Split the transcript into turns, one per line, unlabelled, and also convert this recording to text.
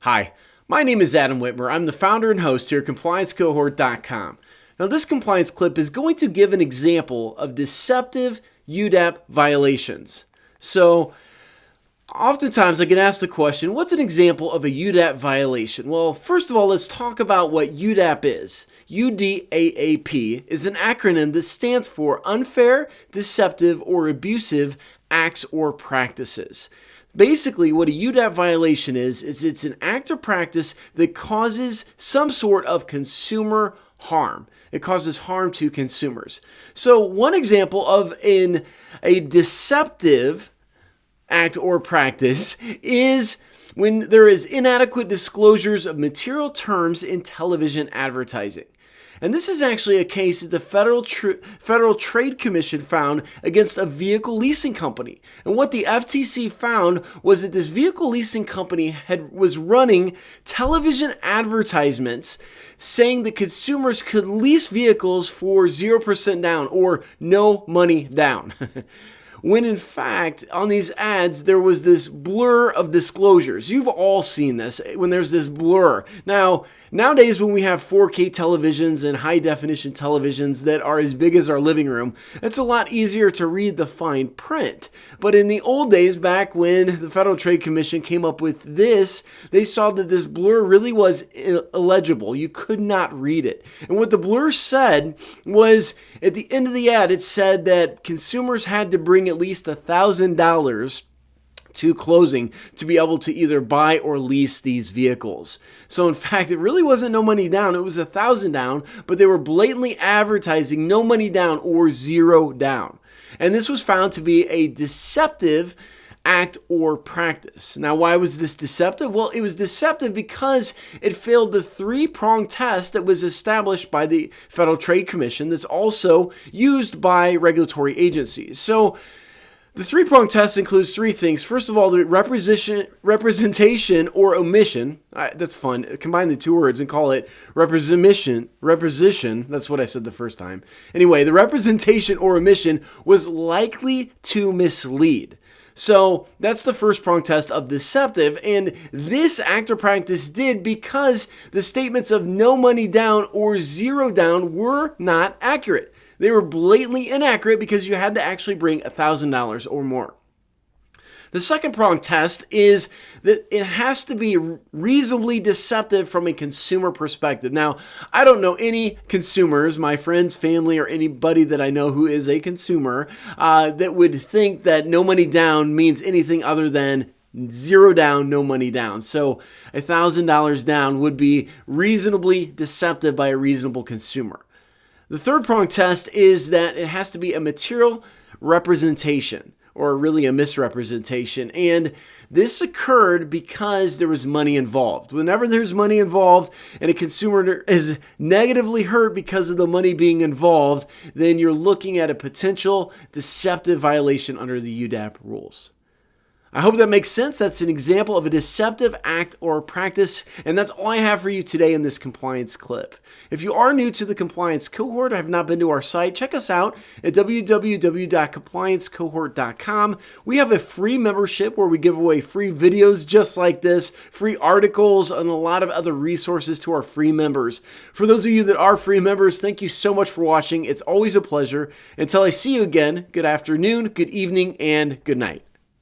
Hi, my name is Adam Whitmer. I'm the founder and host here at ComplianceCohort.com. Now, this compliance clip is going to give an example of deceptive UDAAP violations. So, oftentimes I get asked the question, what's an example of a UDAAP violation? Well, first of all, let's talk about what UDAAP is. UDAAP is an acronym that stands for Unfair, Deceptive, or Abusive Acts or Practices. Basically, what a UDAAP violation is it's an act or practice that causes some sort of consumer harm. It causes harm to consumers. So one example of a deceptive act or practice is when there is inadequate disclosures of material terms in television advertising. And this is actually a case that the Federal Trade Commission found against a vehicle leasing company. And what the FTC found was that this vehicle leasing company was running television advertisements saying that consumers could lease vehicles for 0% down or no money down. When in fact, on these ads, there was this blur of disclosures. You've all seen this when there's this blur. Now, nowadays when we have 4K televisions and high definition televisions that are as big as our living room, it's a lot easier to read the fine print. But in the old days, back when the Federal Trade Commission came up with this, they saw that this blur really was illegible. You could not read it. And what the blur said was, at the end of the ad, it said that consumers had to bring at least $1,000 to closing to be able to either buy or lease these vehicles. So in fact, it really wasn't no money down. It was $1,000 down, but they were blatantly advertising no money down or zero down. And this was found to be a deceptive act or practice. Now, why was this deceptive? Well, it was deceptive because it failed the three-prong test that was established by the Federal Trade Commission that's also used by regulatory agencies. So the three-prong test includes three things. First of all, the representation or omission. That's fun. Combine the two words and call it representation. That's what I said the first time. Anyway, the representation or omission was likely to mislead. So that's the first prong test of deceptive, and this act or practice did because the statements of no money down or zero down were not accurate. They were blatantly inaccurate because you had to actually bring $1,000 or more. The second prong test is that it has to be reasonably deceptive from a consumer perspective. Now, I don't know any consumers, my friends, family, or anybody that I know who is a consumer that would think that no money down means anything other than zero down, no money down. So $1,000 down would be reasonably deceptive by a reasonable consumer. The third prong test is that it has to be a material representation, or really a misrepresentation. And this occurred because there was money involved. Whenever there's money involved and a consumer is negatively hurt because of the money being involved, then you're looking at a potential deceptive violation under the UDAAP rules. I hope that makes sense. That's an example of a deceptive act or practice, and that's all I have for you today in this compliance clip. If you are new to the compliance cohort, have not been to our site, check us out at www.compliancecohort.com. We have a free membership where we give away free videos just like this, free articles, and a lot of other resources to our free members. For those of you that are free members, thank you so much for watching. It's always a pleasure. Until I see you again, good afternoon, good evening, and good night.